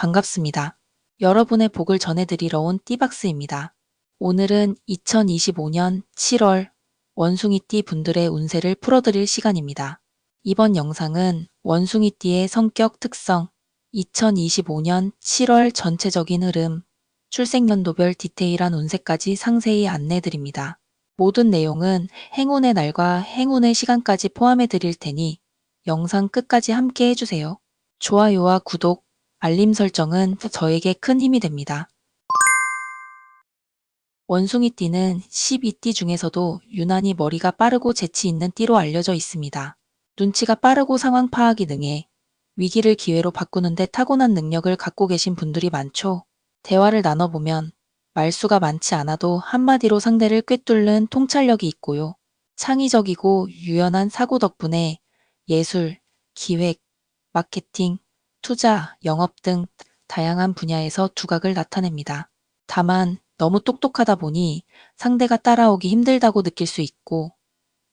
반갑습니다. 여러분의 복을 전해드리러 온 띠박스입니다. 오늘은 2025년 7월 원숭이띠 분들의 운세를 풀어드릴 시간입니다. 이번 영상은 원숭이띠의 성격 특성, 2025년 7월 전체적인 흐름, 출생연도별 디테일한 운세까지 상세히 안내드립니다. 모든 내용은 행운의 날과 행운의 시간까지 포함해 드릴 테니 영상 끝까지 함께 해주세요. 좋아요와 구독, 알림 설정은 저에게 큰 힘이 됩니다. 원숭이띠는 12띠 중에서도 유난히 머리가 빠르고 재치 있는 띠로 알려져 있습니다. 눈치가 빠르고 상황 파악이 능해 위기를 기회로 바꾸는 데 타고난 능력을 갖고 계신 분들이 많죠. 대화를 나눠보면 말수가 많지 않아도 한마디로 상대를 꿰뚫는 통찰력이 있고요. 창의적이고 유연한 사고 덕분에 예술, 기획, 마케팅, 투자, 영업 등 다양한 분야에서 두각을 나타냅니다. 다만 너무 똑똑하다 보니 상대가 따라오기 힘들다고 느낄 수 있고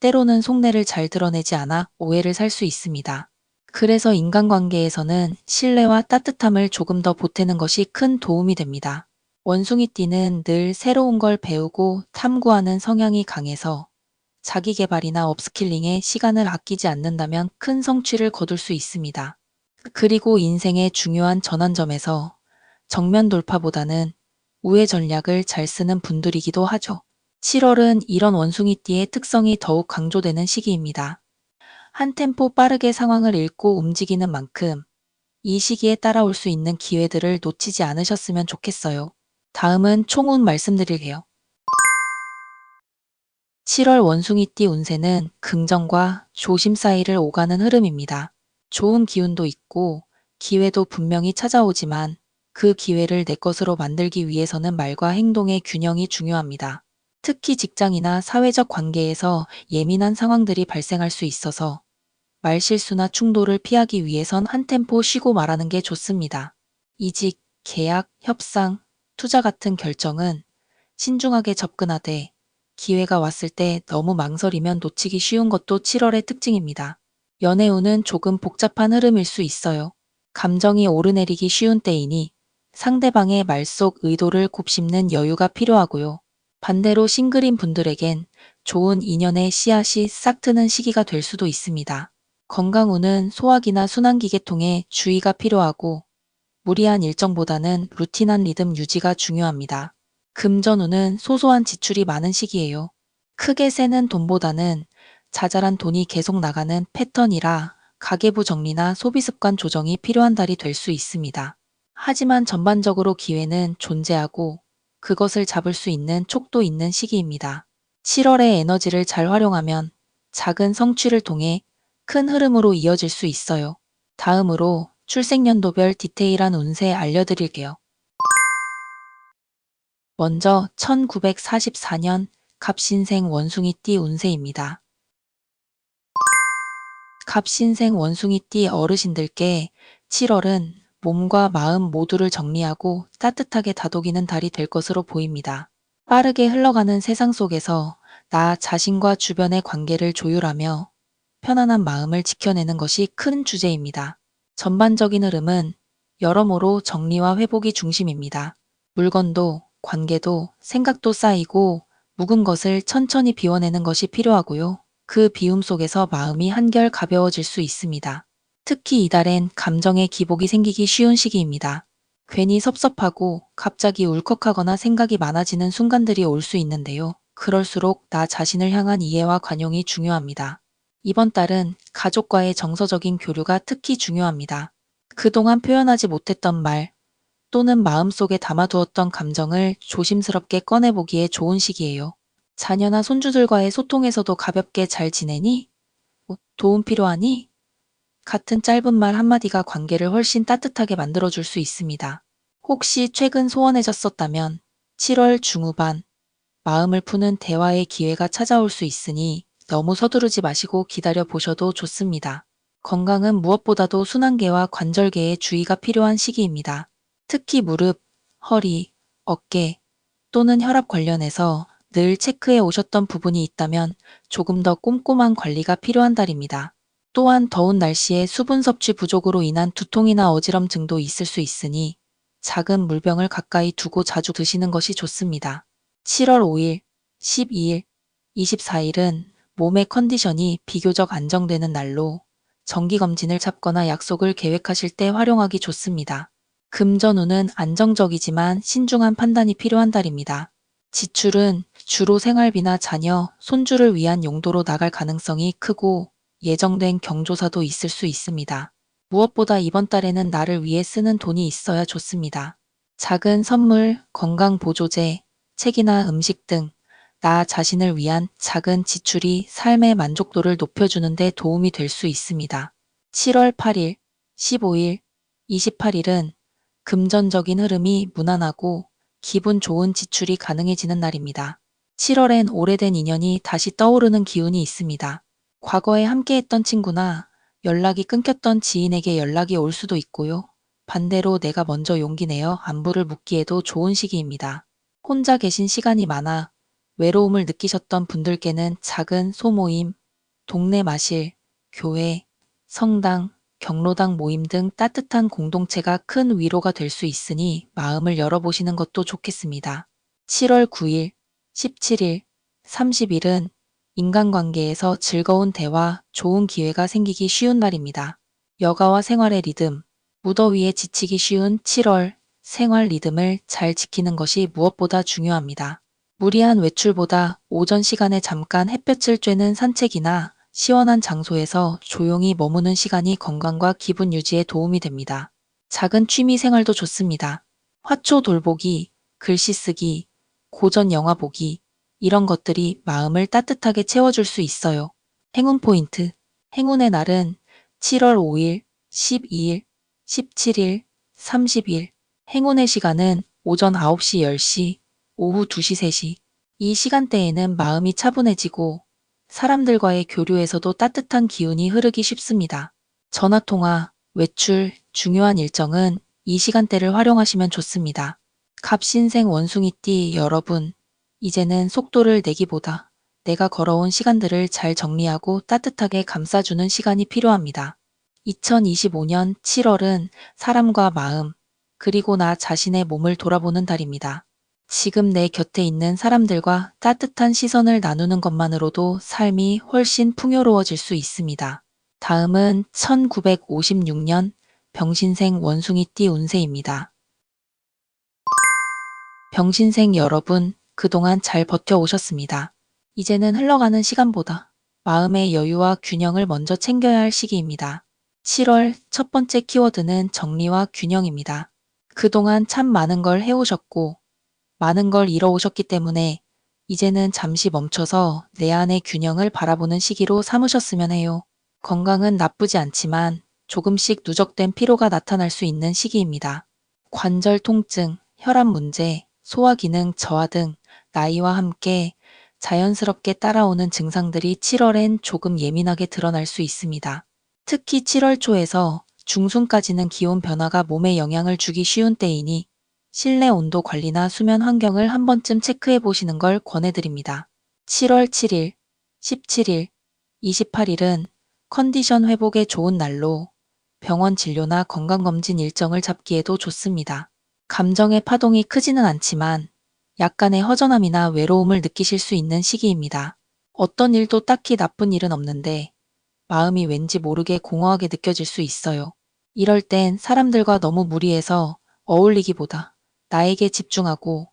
때로는 속내를 잘 드러내지 않아 오해를 살 수 있습니다. 그래서 인간관계에서는 신뢰와 따뜻함을 조금 더 보태는 것이 큰 도움이 됩니다. 원숭이띠는 늘 새로운 걸 배우고 탐구하는 성향이 강해서 자기 개발이나 업스킬링에 시간을 아끼지 않는다면 큰 성취를 거둘 수 있습니다. 그리고 인생의 중요한 전환점에서 정면 돌파보다는 우회 전략을 잘 쓰는 분들이기도 하죠. 7월은 이런 원숭이띠의 특성이 더욱 강조되는 시기입니다. 한 템포 빠르게 상황을 읽고 움직이는 만큼 이 시기에 따라올 수 있는 기회들을 놓치지 않으셨으면 좋겠어요. 다음은 총운 말씀드릴게요. 7월 원숭이띠 운세는 긍정과 조심 사이를 오가는 흐름입니다. 좋은 기운도 있고 기회도 분명히 찾아오지만 그 기회를 내 것으로 만들기 위해서는 말과 행동의 균형이 중요합니다. 특히 직장이나 사회적 관계에서 예민한 상황들이 발생할 수 있어서 말실수나 충돌을 피하기 위해선 한 템포 쉬고 말하는 게 좋습니다. 이직, 계약, 협상, 투자 같은 결정은 신중하게 접근하되 기회가 왔을 때 너무 망설이면 놓치기 쉬운 것도 7월의 특징입니다. 연애운은 조금 복잡한 흐름일 수 있어요. 감정이 오르내리기 쉬운 때이니 상대방의 말 속 의도를 곱씹는 여유가 필요하고요. 반대로 싱글인 분들에겐 좋은 인연의 씨앗이 싹 트는 시기가 될 수도 있습니다. 건강운은 소화기나 순환기계통에 주의가 필요하고 무리한 일정보다는 루틴한 리듬 유지가 중요합니다. 금전운은 소소한 지출이 많은 시기예요. 크게 새는 돈보다는 자잘한 돈이 계속 나가는 패턴이라 가계부 정리나 소비 습관 조정이 필요한 달이 될 수 있습니다. 하지만 전반적으로 기회는 존재하고 그것을 잡을 수 있는 촉도 있는 시기입니다. 7월의 에너지를 잘 활용하면 작은 성취를 통해 큰 흐름으로 이어질 수 있어요. 다음으로 출생연도별 디테일한 운세 알려드릴게요. 먼저 1944년 갑신생 원숭이띠 운세입니다. 갑신생 원숭이띠 어르신들께 7월은 몸과 마음 모두를 정리하고 따뜻하게 다독이는 달이 될 것으로 보입니다. 빠르게 흘러가는 세상 속에서 나 자신과 주변의 관계를 조율하며 편안한 마음을 지켜내는 것이 큰 주제입니다. 전반적인 흐름은 여러모로 정리와 회복이 중심입니다. 물건도 관계도 생각도 쌓이고 묵은 것을 천천히 비워내는 것이 필요하고요. 그 비움 속에서 마음이 한결 가벼워질 수 있습니다. 특히 이달엔 감정의 기복이 생기기 쉬운 시기입니다. 괜히 섭섭하고 갑자기 울컥하거나 생각이 많아지는 순간들이 올 수 있는데요. 그럴수록 나 자신을 향한 이해와 관용이 중요합니다. 이번 달은 가족과의 정서적인 교류가 특히 중요합니다. 그동안 표현하지 못했던 말 또는 마음속에 담아두었던 감정을 조심스럽게 꺼내보기에 좋은 시기예요. 자녀나 손주들과의 소통에서도 가볍게 잘 지내니? 도움 필요하니? 같은 짧은 말 한마디가 관계를 훨씬 따뜻하게 만들어줄 수 있습니다. 혹시 최근 소원해졌었다면 7월 중후반 마음을 푸는 대화의 기회가 찾아올 수 있으니 너무 서두르지 마시고 기다려 보셔도 좋습니다. 건강은 무엇보다도 순환계와 관절계에 주의가 필요한 시기입니다. 특히 무릎, 허리, 어깨 또는 혈압 관련해서 늘 체크해 오셨던 부분이 있다면 조금 더 꼼꼼한 관리가 필요한 달입니다. 또한 더운 날씨에 수분 섭취 부족으로 인한 두통이나 어지럼증도 있을 수 있으니 작은 물병을 가까이 두고 자주 드시는 것이 좋습니다. 7월 5일, 12일, 24일은 몸의 컨디션이 비교적 안정되는 날로 정기검진을 잡거나 약속을 계획하실 때 활용하기 좋습니다. 금전운은 안정적이지만 신중한 판단이 필요한 달입니다. 지출은 주로 생활비나 자녀, 손주를 위한 용도로 나갈 가능성이 크고 예정된 경조사도 있을 수 있습니다. 무엇보다 이번 달에는 나를 위해 쓰는 돈이 있어야 좋습니다. 작은 선물, 건강보조제, 책이나 음식 등 나 자신을 위한 작은 지출이 삶의 만족도를 높여주는 데 도움이 될 수 있습니다. 7월 8일, 15일, 28일은 금전적인 흐름이 무난하고 기분 좋은 지출이 가능해지는 날입니다. 7월엔 오래된 인연이 다시 떠오르는 기운이 있습니다. 과거에 함께했던 친구나 연락이 끊겼던 지인에게 연락이 올 수도 있고요. 반대로 내가 먼저 용기 내어 안부를 묻기에도 좋은 시기입니다. 혼자 계신 시간이 많아 외로움을 느끼셨던 분들께는 작은 소모임, 동네 마실, 교회, 성당, 경로당 모임 등 따뜻한 공동체가 큰 위로가 될 수 있으니 마음을 열어보시는 것도 좋겠습니다. 7월 9일, 17일, 30일은 인간관계에서 즐거운 대화, 좋은 기회가 생기기 쉬운 날입니다. 여가와 생활의 리듬, 무더위에 지치기 쉬운 7월 생활 리듬을 잘 지키는 것이 무엇보다 중요합니다. 무리한 외출보다 오전 시간에 잠깐 햇볕을 쬐는 산책이나 시원한 장소에서 조용히 머무는 시간이 건강과 기분 유지에 도움이 됩니다. 작은 취미 생활도 좋습니다. 화초 돌보기, 글씨 쓰기, 고전 영화 보기, 이런 것들이 마음을 따뜻하게 채워줄 수 있어요. 행운 포인트. 행운의 날은 7월 5일, 12일, 17일, 30일. 행운의 시간은 오전 9시 10시, 오후 2시 3시. 이 시간대에는 마음이 차분해지고 사람들과의 교류에서도 따뜻한 기운이 흐르기 쉽습니다. 전화통화, 외출, 중요한 일정은 이 시간대를 활용하시면 좋습니다. 갑신생 원숭이띠 여러분, 이제는 속도를 내기보다 내가 걸어온 시간들을 잘 정리하고 따뜻하게 감싸주는 시간이 필요합니다. 2025년 7월은 사람과 마음, 그리고 나 자신의 몸을 돌아보는 달입니다. 지금 내 곁에 있는 사람들과 따뜻한 시선을 나누는 것만으로도 삶이 훨씬 풍요로워질 수 있습니다. 다음은 1956년 병신생 원숭이띠 운세입니다. 병신생 여러분, 그동안 잘 버텨오셨습니다. 이제는 흘러가는 시간보다 마음의 여유와 균형을 먼저 챙겨야 할 시기입니다. 7월 첫 번째 키워드는 정리와 균형입니다. 그동안 참 많은 걸 해오셨고 많은 걸 이뤄오셨기 때문에 이제는 잠시 멈춰서 내 안의 균형을 바라보는 시기로 삼으셨으면 해요. 건강은 나쁘지 않지만 조금씩 누적된 피로가 나타날 수 있는 시기입니다. 관절 통증, 혈압 문제, 소화기능 저하 등 나이와 함께 자연스럽게 따라오는 증상들이 7월엔 조금 예민하게 드러날 수 있습니다. 특히 7월 초에서 중순까지는 기온 변화가 몸에 영향을 주기 쉬운 때이니 실내 온도 관리나 수면 환경을 한 번쯤 체크해 보시는 걸 권해드립니다. 7월 7일, 17일, 28일은 컨디션 회복에 좋은 날로 병원 진료나 건강검진 일정을 잡기에도 좋습니다. 감정의 파동이 크지는 않지만 약간의 허전함이나 외로움을 느끼실 수 있는 시기입니다. 어떤 일도 딱히 나쁜 일은 없는데 마음이 왠지 모르게 공허하게 느껴질 수 있어요. 이럴 땐 사람들과 너무 무리해서 어울리기보다 나에게 집중하고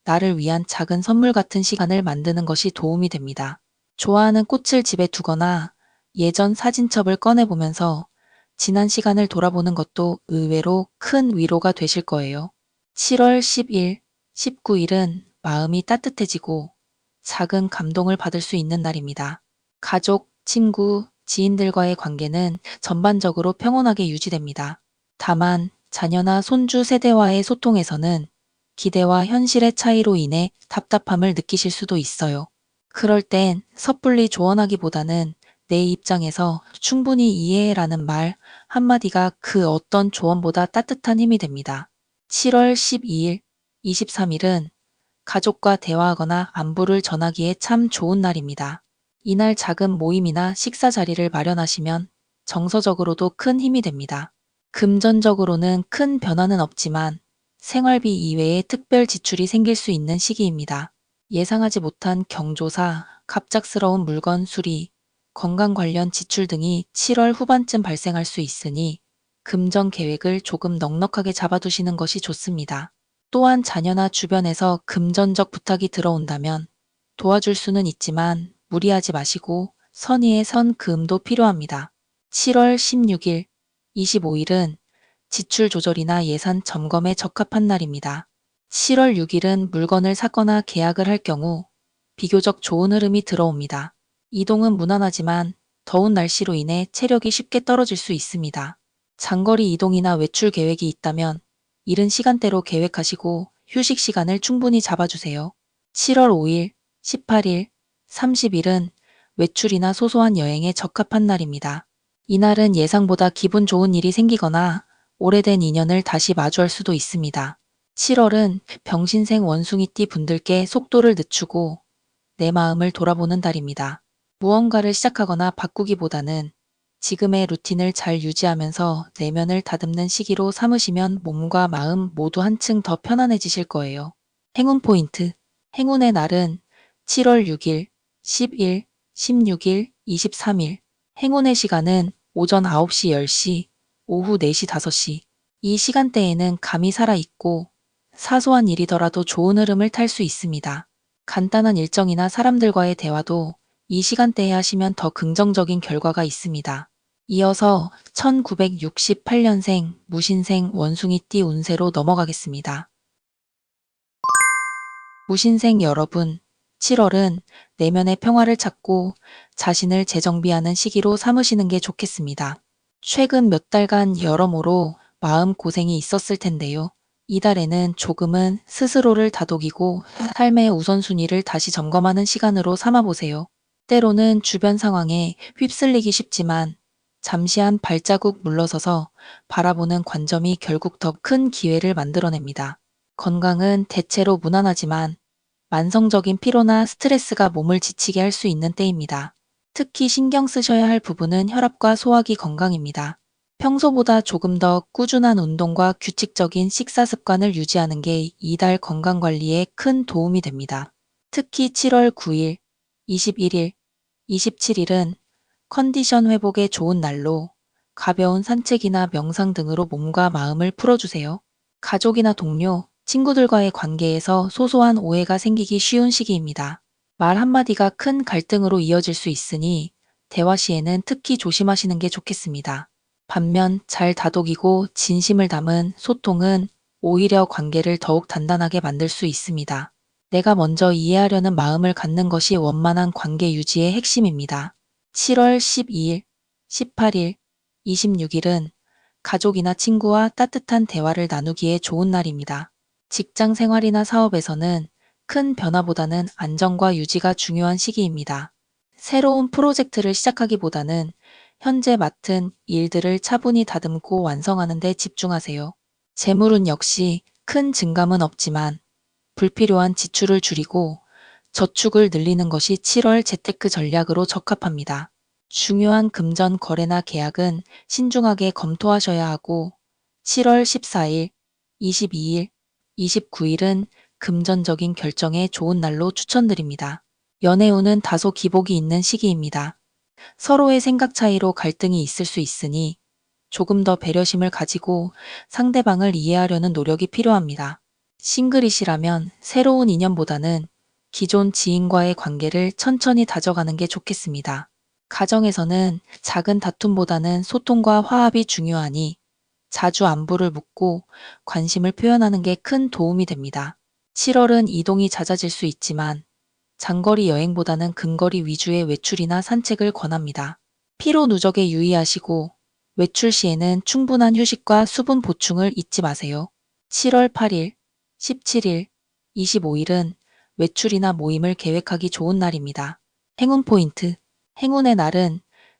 나를 위한 작은 선물 같은 시간을 만드는 것이 도움이 됩니다. 좋아하는 꽃을 집에 두거나 예전 사진첩을 꺼내보면서 지난 시간을 돌아보는 것도 의외로 큰 위로가 되실 거예요. 7월 10일, 19일은 마음이 따뜻해지고 작은 감동을 받을 수 있는 날입니다. 가족, 친구, 지인들과의 관계는 전반적으로 평온하게 유지됩니다. 다만 자녀나 손주 세대와의 소통에서는 기대와 현실의 차이로 인해 답답함을 느끼실 수도 있어요. 그럴 땐 섣불리 조언하기보다는 내 입장에서 충분히 이해해라는 말 한마디가 그 어떤 조언보다 따뜻한 힘이 됩니다. 7월 12일, 23일은 가족과 대화하거나 안부를 전하기에 참 좋은 날입니다. 이날 작은 모임이나 식사 자리를 마련하시면 정서적으로도 큰 힘이 됩니다. 금전적으로는 큰 변화는 없지만 생활비 이외에 특별 지출이 생길 수 있는 시기입니다. 예상하지 못한 경조사, 갑작스러운 물건 수리, 건강 관련 지출 등이 7월 후반쯤 발생할 수 있으니 금전 계획을 조금 넉넉하게 잡아두시는 것이 좋습니다. 또한 자녀나 주변에서 금전적 부탁이 들어온다면 도와줄 수는 있지만 무리하지 마시고 선의의 선금도 필요합니다. 7월 16일, 25일은 지출 조절이나 예산 점검에 적합한 날입니다. 7월 6일은 물건을 사거나 계약을 할 경우 비교적 좋은 흐름이 들어옵니다. 이동은 무난하지만 더운 날씨로 인해 체력이 쉽게 떨어질 수 있습니다. 장거리 이동이나 외출 계획이 있다면 이른 시간대로 계획하시고 휴식 시간을 충분히 잡아주세요. 7월 5일, 18일, 30일은 외출이나 소소한 여행에 적합한 날입니다. 이날은 예상보다 기분 좋은 일이 생기거나 오래된 인연을 다시 마주할 수도 있습니다. 7월은 병신생 원숭이띠 분들께 속도를 늦추고 내 마음을 돌아보는 달입니다. 무언가를 시작하거나 바꾸기보다는 지금의 루틴을 잘 유지하면서 내면을 다듬는 시기로 삼으시면 몸과 마음 모두 한층 더 편안해지실 거예요. 행운 포인트. 행운의 날은 7월 6일, 10일, 16일, 23일. 행운의 시간은 오전 9시 10시, 오후 4시 5시. 이 시간대에는 감이 살아있고 사소한 일이더라도 좋은 흐름을 탈 수 있습니다. 간단한 일정이나 사람들과의 대화도 이 시간대에 하시면 더 긍정적인 결과가 있습니다. 이어서 1968년생 무신생 원숭이띠 운세로 넘어가겠습니다. 무신생 여러분, 7월은 내면의 평화를 찾고 자신을 재정비하는 시기로 삼으시는 게 좋겠습니다. 최근 몇 달간 여러모로 마음 고생이 있었을 텐데요. 이달에는 조금은 스스로를 다독이고 삶의 우선순위를 다시 점검하는 시간으로 삼아보세요. 때로는 주변 상황에 휩쓸리기 쉽지만 잠시 한 발자국 물러서서 바라보는 관점이 결국 더 큰 기회를 만들어냅니다. 건강은 대체로 무난하지만 만성적인 피로나 스트레스가 몸을 지치게 할 수 있는 때입니다. 특히 신경 쓰셔야 할 부분은 혈압과 소화기 건강입니다. 평소보다 조금 더 꾸준한 운동과 규칙적인 식사 습관을 유지하는 게 이달 건강관리에 큰 도움이 됩니다. 특히 7월 9일, 21일, 27일은 컨디션 회복에 좋은 날로 가벼운 산책이나 명상 등으로 몸과 마음을 풀어주세요. 가족이나 동료, 친구들과의 관계에서 소소한 오해가 생기기 쉬운 시기입니다. 말 한마디가 큰 갈등으로 이어질 수 있으니 대화 시에는 특히 조심하시는 게 좋겠습니다. 반면 잘 다독이고 진심을 담은 소통은 오히려 관계를 더욱 단단하게 만들 수 있습니다. 내가 먼저 이해하려는 마음을 갖는 것이 원만한 관계 유지의 핵심입니다. 7월 12일, 18일, 26일은 가족이나 친구와 따뜻한 대화를 나누기에 좋은 날입니다. 직장 생활이나 사업에서는 큰 변화보다는 안정과 유지가 중요한 시기입니다. 새로운 프로젝트를 시작하기보다는 현재 맡은 일들을 차분히 다듬고 완성하는 데 집중하세요. 재물은 역시 큰 증감은 없지만 불필요한 지출을 줄이고 저축을 늘리는 것이 7월 재테크 전략으로 적합합니다. 중요한 금전 거래나 계약은 신중하게 검토하셔야 하고 7월 14일, 22일, 29일은 금전적인 결정에 좋은 날로 추천드립니다. 연애운은 다소 기복이 있는 시기입니다. 서로의 생각 차이로 갈등이 있을 수 있으니 조금 더 배려심을 가지고 상대방을 이해하려는 노력이 필요합니다. 싱글이시라면 새로운 인연보다는 기존 지인과의 관계를 천천히 다져가는 게 좋겠습니다. 가정에서는 작은 다툼보다는 소통과 화합이 중요하니 자주 안부를 묻고 관심을 표현하는 게 큰 도움이 됩니다. 7월은 이동이 잦아질 수 있지만 장거리 여행보다는 근거리 위주의 외출이나 산책을 권합니다. 피로 누적에 유의하시고 외출 시에는 충분한 휴식과 수분 보충을 잊지 마세요. 7월 8일, 17일, 25일은 외출이나 모임을 계획하기 좋은 날입니다. 행운 포인트. 행운의 날은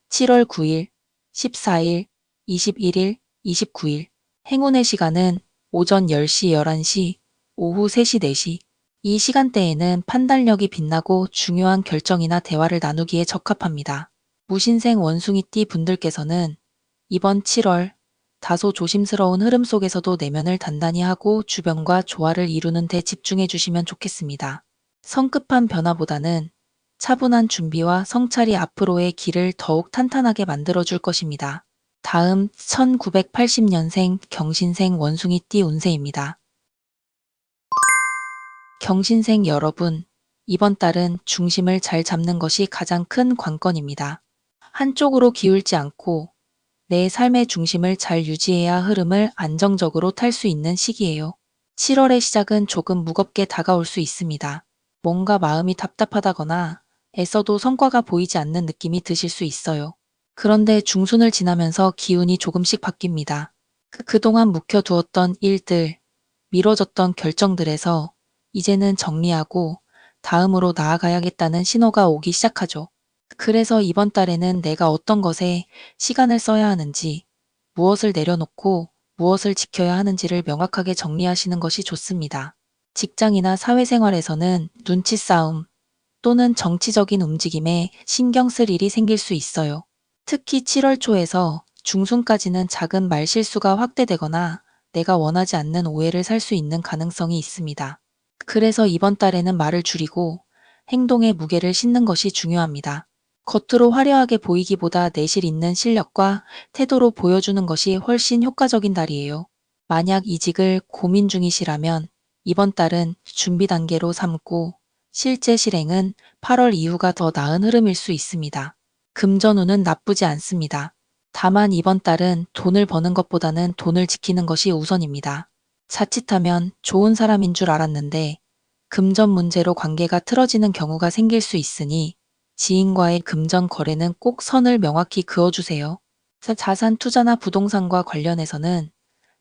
7월 9일, 14일, 21일, 29일. 행운의 시간은 오전 10시 11시, 오후 3시 4시. 이 시간대에는 판단력이 빛나고 중요한 결정이나 대화를 나누기에 적합합니다. 무신생 원숭이띠 분들께서는 이번 7월, 다소 조심스러운 흐름 속에서도 내면을 단단히 하고 주변과 조화를 이루는 데 집중해 주시면 좋겠습니다. 성급한 변화보다는 차분한 준비와 성찰이 앞으로의 길을 더욱 탄탄하게 만들어 줄 것입니다. 다음 1980년생 경신생 원숭이띠 운세입니다. 경신생 여러분, 이번 달은 중심을 잘 잡는 것이 가장 큰 관건입니다. 한쪽으로 기울지 않고 내 삶의 중심을 잘 유지해야 흐름을 안정적으로 탈 수 있는 시기예요. 7월의 시작은 조금 무겁게 다가올 수 있습니다. 뭔가 마음이 답답하다거나 애써도 성과가 보이지 않는 느낌이 드실 수 있어요. 그런데 중순을 지나면서 기운이 조금씩 바뀝니다. 그동안 묵혀두었던 일들, 미뤄졌던 결정들에서 이제는 정리하고 다음으로 나아가야겠다는 신호가 오기 시작하죠. 그래서 이번 달에는 내가 어떤 것에 시간을 써야 하는지, 무엇을 내려놓고 무엇을 지켜야 하는지를 명확하게 정리하시는 것이 좋습니다. 직장이나 사회생활에서는 눈치 싸움 또는 정치적인 움직임에 신경 쓸 일이 생길 수 있어요. 특히 7월 초에서 중순까지는 작은 말실수가 확대되거나 내가 원하지 않는 오해를 살 수 있는 가능성이 있습니다. 그래서 이번 달에는 말을 줄이고 행동에 무게를 싣는 것이 중요합니다. 겉으로 화려하게 보이기보다 내실 있는 실력과 태도로 보여주는 것이 훨씬 효과적인 달이에요. 만약 이직을 고민 중이시라면 이번 달은 준비 단계로 삼고 실제 실행은 8월 이후가 더 나은 흐름일 수 있습니다. 금전운은 나쁘지 않습니다. 다만 이번 달은 돈을 버는 것보다는 돈을 지키는 것이 우선입니다. 자칫하면 좋은 사람인 줄 알았는데 금전 문제로 관계가 틀어지는 경우가 생길 수 있으니 지인과의 금전 거래는 꼭 선을 명확히 그어주세요. 자산 투자나 부동산과 관련해서는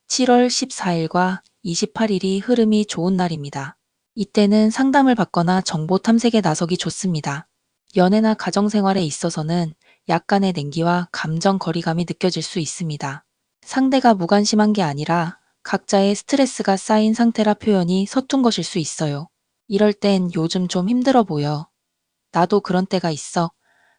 7월 14일과 28일이 흐름이 좋은 날입니다. 이때는 상담을 받거나 정보 탐색에 나서기 좋습니다. 연애나 가정생활에 있어서는 약간의 냉기와 감정 거리감이 느껴질 수 있습니다. 상대가 무관심한 게 아니라 각자의 스트레스가 쌓인 상태라 표현이 서툰 것일 수 있어요. 이럴 땐 요즘 좀 힘들어 보여. 나도 그런 때가 있어.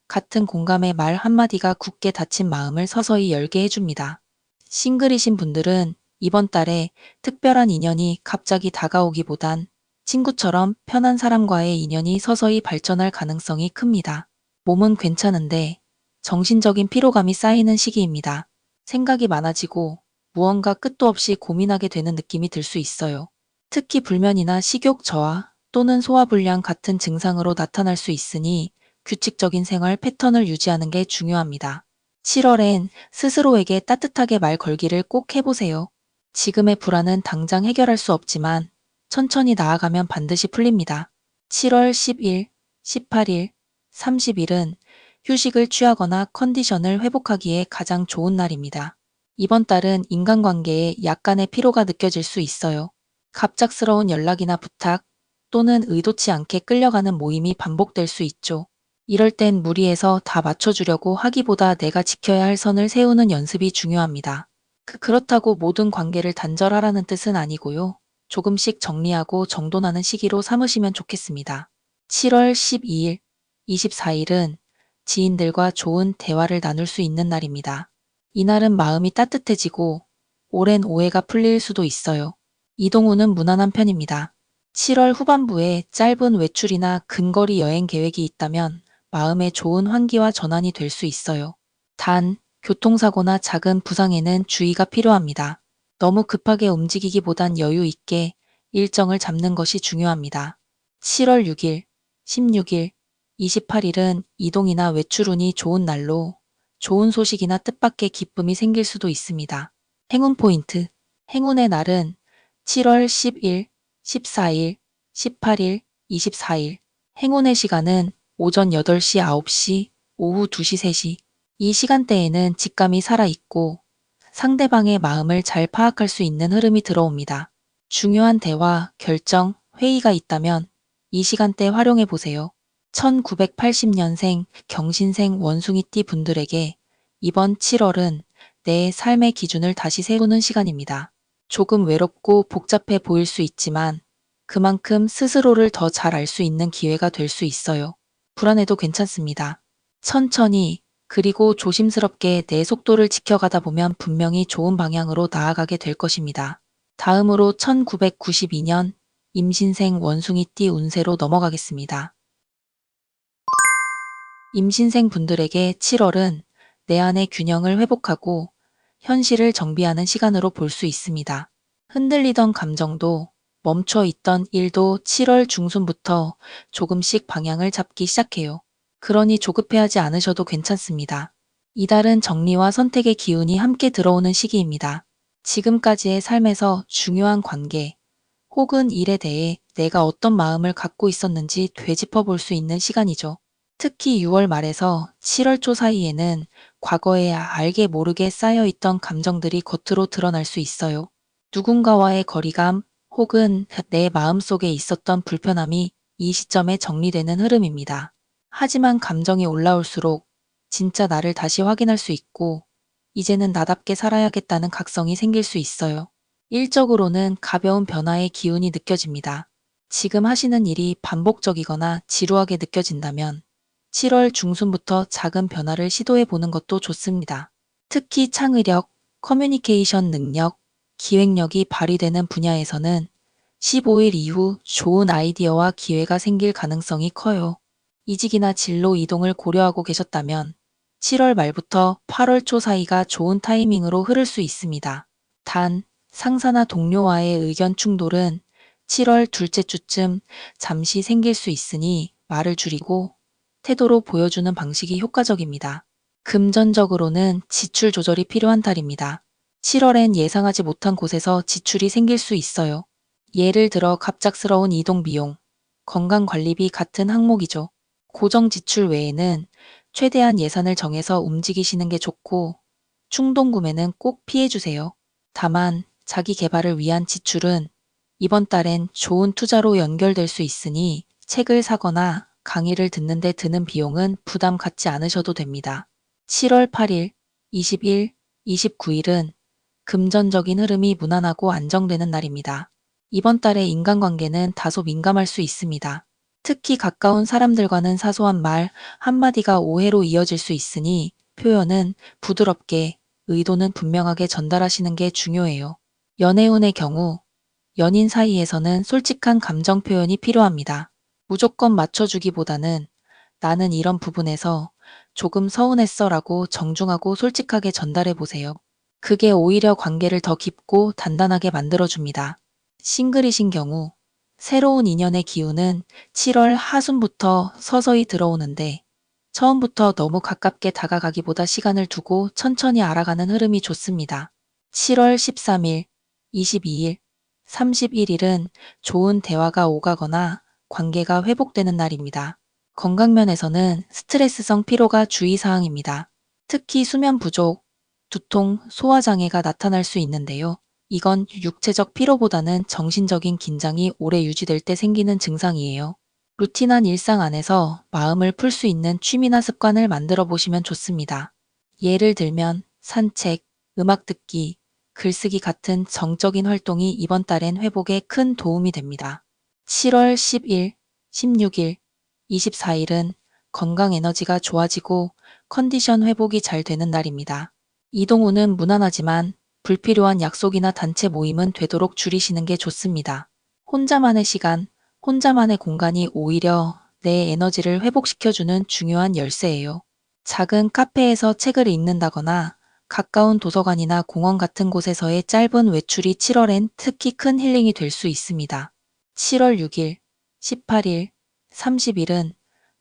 같은 공감의 말 한마디가 굳게 닫힌 마음을 서서히 열게 해줍니다. 싱글이신 분들은 이번 달에 특별한 인연이 갑자기 다가오기보단 친구처럼 편한 사람과의 인연이 서서히 발전할 가능성이 큽니다. 몸은 괜찮은데 정신적인 피로감이 쌓이는 시기입니다. 생각이 많아지고 무언가 끝도 없이 고민하게 되는 느낌이 들 수 있어요. 특히 불면이나 식욕 저하 또는 소화불량 같은 증상으로 나타날 수 있으니 규칙적인 생활 패턴을 유지하는 게 중요합니다. 7월엔 스스로에게 따뜻하게 말 걸기를 꼭 해보세요. 지금의 불안은 당장 해결할 수 없지만 천천히 나아가면 반드시 풀립니다. 7월 10일, 18일, 30일은 휴식을 취하거나 컨디션을 회복하기에 가장 좋은 날입니다. 이번 달은 인간관계에 약간의 피로가 느껴질 수 있어요. 갑작스러운 연락이나 부탁 또는 의도치 않게 끌려가는 모임이 반복될 수 있죠. 이럴 땐 무리해서 다 맞춰주려고 하기보다 내가 지켜야 할 선을 세우는 연습이 중요합니다. 그렇다고 모든 관계를 단절하라는 뜻은 아니고요. 조금씩 정리하고 정돈하는 시기로 삼으시면 좋겠습니다. 7월 12일, 24일은 지인들과 좋은 대화를 나눌 수 있는 날입니다. 이날은 마음이 따뜻해지고 오랜 오해가 풀릴 수도 있어요. 이동우는 무난한 편입니다. 7월 후반부에 짧은 외출이나 근거리 여행 계획이 있다면 마음에 좋은 환기와 전환이 될 수 있어요. 단, 교통사고나 작은 부상에는 주의가 필요합니다. 너무 급하게 움직이기보단 여유 있게 일정을 잡는 것이 중요합니다. 7월 6일, 16일, 28일은 이동이나 외출운이 좋은 날로 좋은 소식이나 뜻밖의 기쁨이 생길 수도 있습니다. 행운 포인트. 행운의 날은 7월 10일, 14일, 18일, 24일. 행운의 시간은 오전 8시, 9시, 오후 2시, 3시. 이 시간대에는 직감이 살아있고 상대방의 마음을 잘 파악할 수 있는 흐름이 들어옵니다. 중요한 대화, 결정, 회의가 있다면 이 시간대 활용해 보세요. 1980년생 경신생 원숭이띠 분들에게 이번 7월은 내 삶의 기준을 다시 세우는 시간입니다. 조금 외롭고 복잡해 보일 수 있지만 그만큼 스스로를 더 잘 알 수 있는 기회가 될 수 있어요. 불안해도 괜찮습니다. 천천히 그리고 조심스럽게 내 속도를 지켜가다 보면 분명히 좋은 방향으로 나아가게 될 것입니다. 다음으로 1992년 임신생 원숭이띠 운세로 넘어가겠습니다. 임신생 분들에게 7월은 내 안의 균형을 회복하고 현실을 정비하는 시간으로 볼 수 있습니다. 흔들리던 감정도 멈춰 있던 일도 7월 중순부터 조금씩 방향을 잡기 시작해요. 그러니 조급해하지 않으셔도 괜찮습니다. 이달은 정리와 선택의 기운이 함께 들어오는 시기입니다. 지금까지의 삶에서 중요한 관계 혹은 일에 대해 내가 어떤 마음을 갖고 있었는지 되짚어 볼 수 있는 시간이죠. 특히 6월 말에서 7월 초 사이에는 과거에 알게 모르게 쌓여있던 감정들이 겉으로 드러날 수 있어요. 누군가와의 거리감 혹은 내 마음속에 있었던 불편함이 이 시점에 정리되는 흐름입니다. 하지만 감정이 올라올수록 진짜 나를 다시 확인할 수 있고 이제는 나답게 살아야겠다는 각성이 생길 수 있어요. 일적으로는 가벼운 변화의 기운이 느껴집니다. 지금 하시는 일이 반복적이거나 지루하게 느껴진다면 7월 중순부터 작은 변화를 시도해 보는 것도 좋습니다. 특히 창의력, 커뮤니케이션 능력, 기획력이 발휘되는 분야에서는 15일 이후 좋은 아이디어와 기회가 생길 가능성이 커요. 이직이나 진로 이동을 고려하고 계셨다면 7월 말부터 8월 초 사이가 좋은 타이밍으로 흐를 수 있습니다. 단, 상사나 동료와의 의견 충돌은 7월 둘째 주쯤 잠시 생길 수 있으니 말을 줄이고 태도로 보여주는 방식이 효과적입니다. 금전적으로는 지출 조절이 필요한 달입니다. 7월엔 예상하지 못한 곳에서 지출이 생길 수 있어요. 예를 들어 갑작스러운 이동 비용, 건강관리비 같은 항목이죠. 고정 지출 외에는 최대한 예산을 정해서 움직이시는 게 좋고 충동 구매는 꼭 피해주세요. 다만 자기 개발을 위한 지출은 이번 달엔 좋은 투자로 연결될 수 있으니 책을 사거나 강의를 듣는 데 드는 비용은 부담 갖지 않으셔도 됩니다. 7월 8일, 20일, 29일은 금전적인 흐름이 무난하고 안정되는 날입니다. 이번 달의 인간관계는 다소 민감할 수 있습니다. 특히 가까운 사람들과는 사소한 말 한마디가 오해로 이어질 수 있으니 표현은 부드럽게, 의도는 분명하게 전달하시는 게 중요해요. 연애운의 경우 연인 사이에서는 솔직한 감정 표현이 필요합니다. 무조건 맞춰주기보다는 나는 이런 부분에서 조금 서운했어 라고 정중하고 솔직하게 전달해 보세요. 그게 오히려 관계를 더 깊고 단단하게 만들어줍니다. 싱글이신 경우 새로운 인연의 기운은 7월 하순부터 서서히 들어오는데 처음부터 너무 가깝게 다가가기보다 시간을 두고 천천히 알아가는 흐름이 좋습니다. 7월 13일, 22일, 31일은 좋은 대화가 오가거나 관계가 회복되는 날입니다. 건강면에서는 스트레스성 피로가 주의사항입니다. 특히 수면 부족, 두통, 소화장애가 나타날 수 있는데요. 이건 육체적 피로보다는 정신적인 긴장이 오래 유지될 때 생기는 증상이에요. 루틴한 일상 안에서 마음을 풀 수 있는 취미나 습관을 만들어 보시면 좋습니다. 예를 들면 산책, 음악 듣기, 글쓰기 같은 정적인 활동이 이번 달엔 회복에 큰 도움이 됩니다. 7월 10일, 16일, 24일은 건강 에너지가 좋아지고 컨디션 회복이 잘 되는 날입니다. 이동 후는 무난하지만 불필요한 약속이나 단체 모임은 되도록 줄이시는 게 좋습니다. 혼자만의 시간, 혼자만의 공간이 오히려 내 에너지를 회복시켜주는 중요한 열쇠예요. 작은 카페에서 책을 읽는다거나 가까운 도서관이나 공원 같은 곳에서의 짧은 외출이 7월엔 특히 큰 힐링이 될 수 있습니다. 7월 6일, 18일, 30일은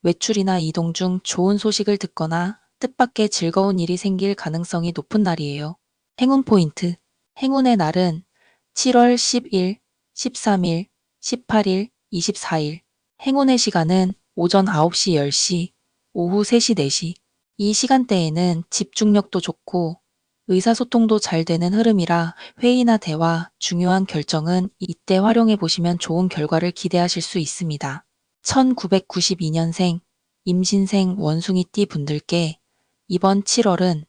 외출이나 이동 중 좋은 소식을 듣거나 뜻밖의 즐거운 일이 생길 가능성이 높은 날이에요. 행운 포인트. 행운의 날은 7월 10일, 13일, 18일, 24일. 행운의 시간은 오전 9시 10시, 오후 3시 4시. 이 시간대에는 집중력도 좋고 의사소통도 잘 되는 흐름이라 회의나 대화, 중요한 결정은 이때 활용해 보시면 좋은 결과를 기대하실 수 있습니다. 1992년생, 임신생 원숭이띠 분들께 이번 7월은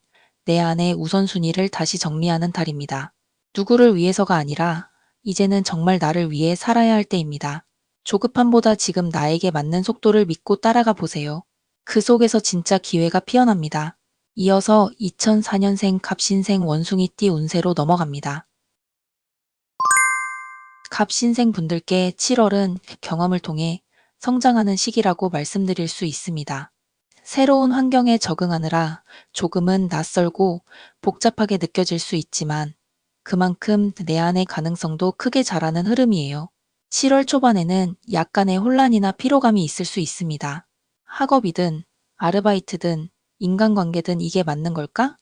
내 안의 우선순위를 다시 정리하는 달입니다. 누구를 위해서가 아니라 이제는 정말 나를 위해 살아야 할 때입니다. 조급함보다 지금 나에게 맞는 속도를 믿고 따라가 보세요. 그 속에서 진짜 기회가 피어납니다. 이어서 2004년생 갑신생 원숭이띠 운세로 넘어갑니다. 갑신생 분들께 7월은 경험을 통해 성장하는 시기라고 말씀드릴 수 있습니다. 새로운 환경에 적응하느라 조금은 낯설고 복잡하게 느껴질 수 있지만 그만큼 내 안의 가능성도 크게 자라는 흐름이에요. 7월 초반에는 약간의 혼란이나 피로감이 있을 수 있습니다. 학업이든 아르바이트든 인간관계든 이게 맞는 걸까?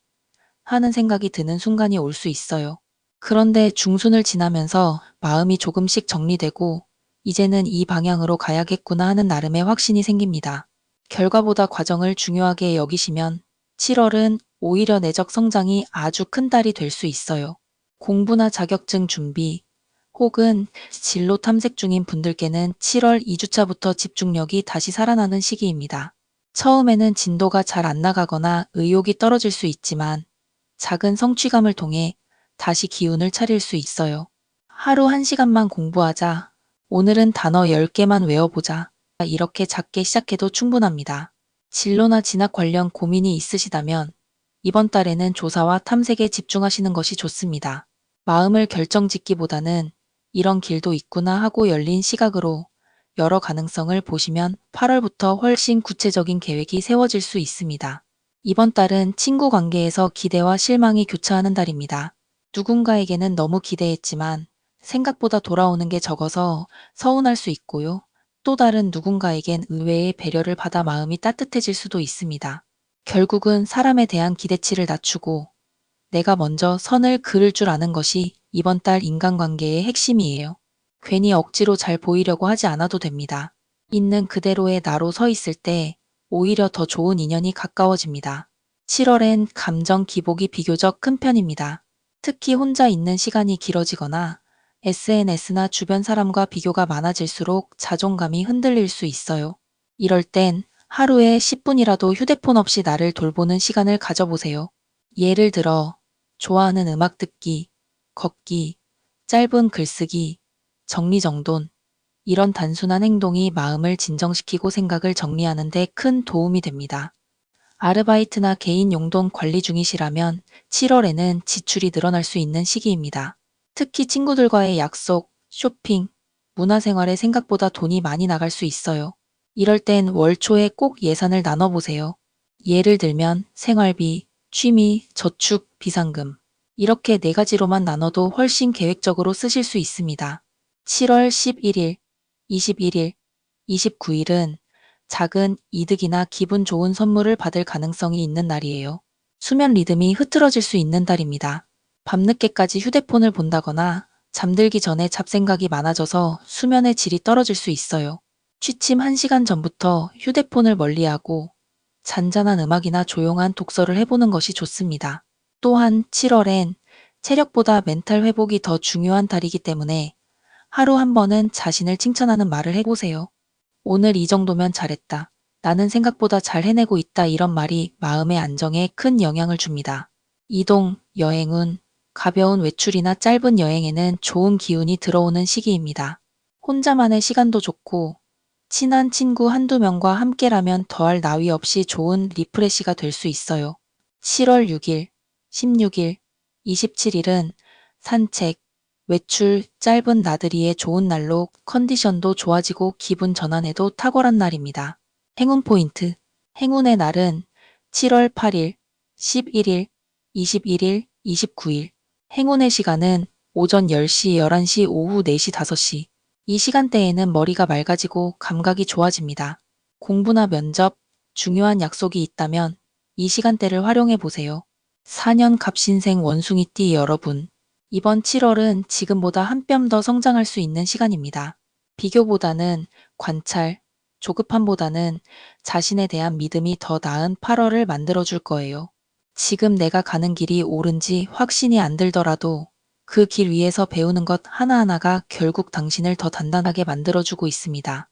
하는 생각이 드는 순간이 올 수 있어요. 그런데 중순을 지나면서 마음이 조금씩 정리되고 이제는 이 방향으로 가야겠구나 하는 나름의 확신이 생깁니다. 결과보다 과정을 중요하게 여기시면 7월은 오히려 내적 성장이 아주 큰 달이 될 수 있어요. 공부나 자격증 준비 혹은 진로 탐색 중인 분들께는 7월 2주차부터 집중력이 다시 살아나는 시기입니다. 처음에는 진도가 잘 안 나가거나 의욕이 떨어질 수 있지만 작은 성취감을 통해 다시 기운을 차릴 수 있어요. 하루 1시간만 공부하자. 오늘은 단어 10개만 외워보자. 이렇게 작게 시작해도 충분합니다. 진로나 진학 관련 고민이 있으시다면 이번 달에는 조사와 탐색에 집중하시는 것이 좋습니다. 마음을 결정짓기보다는 이런 길도 있구나 하고 열린 시각으로 여러 가능성을 보시면 8월부터 훨씬 구체적인 계획이 세워질 수 있습니다. 이번 달은 친구 관계에서 기대와 실망이 교차하는 달입니다. 누군가에게는 너무 기대했지만 생각보다 돌아오는 게 적어서 서운할 수 있고요. 또 다른 누군가에겐 의외의 배려를 받아 마음이 따뜻해질 수도 있습니다. 결국은 사람에 대한 기대치를 낮추고 내가 먼저 선을 그을 줄 아는 것이 이번 달 인간관계의 핵심이에요. 괜히 억지로 잘 보이려고 하지 않아도 됩니다. 있는 그대로의 나로 서 있을 때 오히려 더 좋은 인연이 가까워집니다. 7월엔 감정 기복이 비교적 큰 편입니다. 특히 혼자 있는 시간이 길어지거나 SNS나 주변 사람과 비교가 많아질수록 자존감이 흔들릴 수 있어요. 이럴 땐 하루에 10분이라도 휴대폰 없이 나를 돌보는 시간을 가져보세요. 예를 들어 좋아하는 음악 듣기, 걷기, 짧은 글쓰기, 정리정돈, 이런 단순한 행동이 마음을 진정시키고 생각을 정리하는 데 큰 도움이 됩니다. 아르바이트나 개인 용돈 관리 중이시라면 7월에는 지출이 늘어날 수 있는 시기입니다. 특히 친구들과의 약속, 쇼핑, 문화생활에 생각보다 돈이 많이 나갈 수 있어요. 이럴 땐 월 초에 꼭 예산을 나눠보세요. 예를 들면 생활비, 취미, 저축, 비상금. 이렇게 4가지로만 나눠도 훨씬 계획적으로 쓰실 수 있습니다. 7월 11일, 21일, 29일은 작은 이득이나 기분 좋은 선물을 받을 가능성이 있는 날이에요. 수면 리듬이 흐트러질 수 있는 달입니다. 밤늦게까지 휴대폰을 본다거나 잠들기 전에 잡생각이 많아져서 수면의 질이 떨어질 수 있어요. 취침 1시간 전부터 휴대폰을 멀리하고 잔잔한 음악이나 조용한 독서를 해보는 것이 좋습니다. 또한 7월엔 체력보다 멘탈 회복이 더 중요한 달이기 때문에 하루 한 번은 자신을 칭찬하는 말을 해보세요. 오늘 이 정도면 잘했다. 나는 생각보다 잘 해내고 있다. 이런 말이 마음의 안정에 큰 영향을 줍니다. 이동, 여행운, 가벼운 외출이나 짧은 여행에는 좋은 기운이 들어오는 시기입니다. 혼자만의 시간도 좋고 친한 친구 한두 명과 함께라면 더할 나위 없이 좋은 리프레시가 될 수 있어요. 7월 6일, 16일, 27일은 산책, 외출, 짧은 나들이에 좋은 날로 컨디션도 좋아지고 기분 전환에도 탁월한 날입니다. 행운 포인트. 행운의 날은 7월 8일, 11일, 21일, 29일. 행운의 시간은 오전 10시, 11시, 오후 4시, 5시. 이 시간대에는 머리가 맑아지고 감각이 좋아집니다. 공부나 면접, 중요한 약속이 있다면 이 시간대를 활용해 보세요. 4년 갑신생 원숭이띠 여러분. 이번 7월은 지금보다 한 뼘 더 성장할 수 있는 시간입니다. 비교보다는 관찰, 조급함보다는 자신에 대한 믿음이 더 나은 8월을 만들어줄 거예요. 지금 내가 가는 길이 옳은지 확신이 안 들더라도 그 길 위에서 배우는 것 하나하나가 결국 당신을 더 단단하게 만들어주고 있습니다.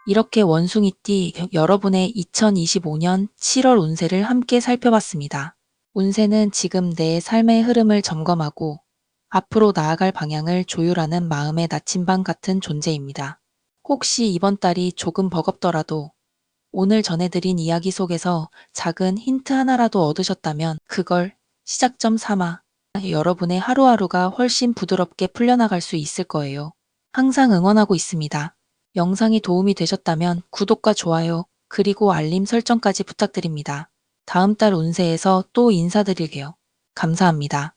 이렇게 원숭이띠 여러분의 2025년 7월 운세를 함께 살펴봤습니다. 운세는 지금 내 삶의 흐름을 점검하고 앞으로 나아갈 방향을 조율하는 마음의 나침반 같은 존재입니다. 혹시 이번 달이 조금 버겁더라도 오늘 전해드린 이야기 속에서 작은 힌트 하나라도 얻으셨다면 그걸 시작점 삼아 여러분의 하루하루가 훨씬 부드럽게 풀려나갈 수 있을 거예요. 항상 응원하고 있습니다. 영상이 도움이 되셨다면 구독과 좋아요, 그리고 알림 설정까지 부탁드립니다. 다음 달 운세에서 또 인사드릴게요. 감사합니다.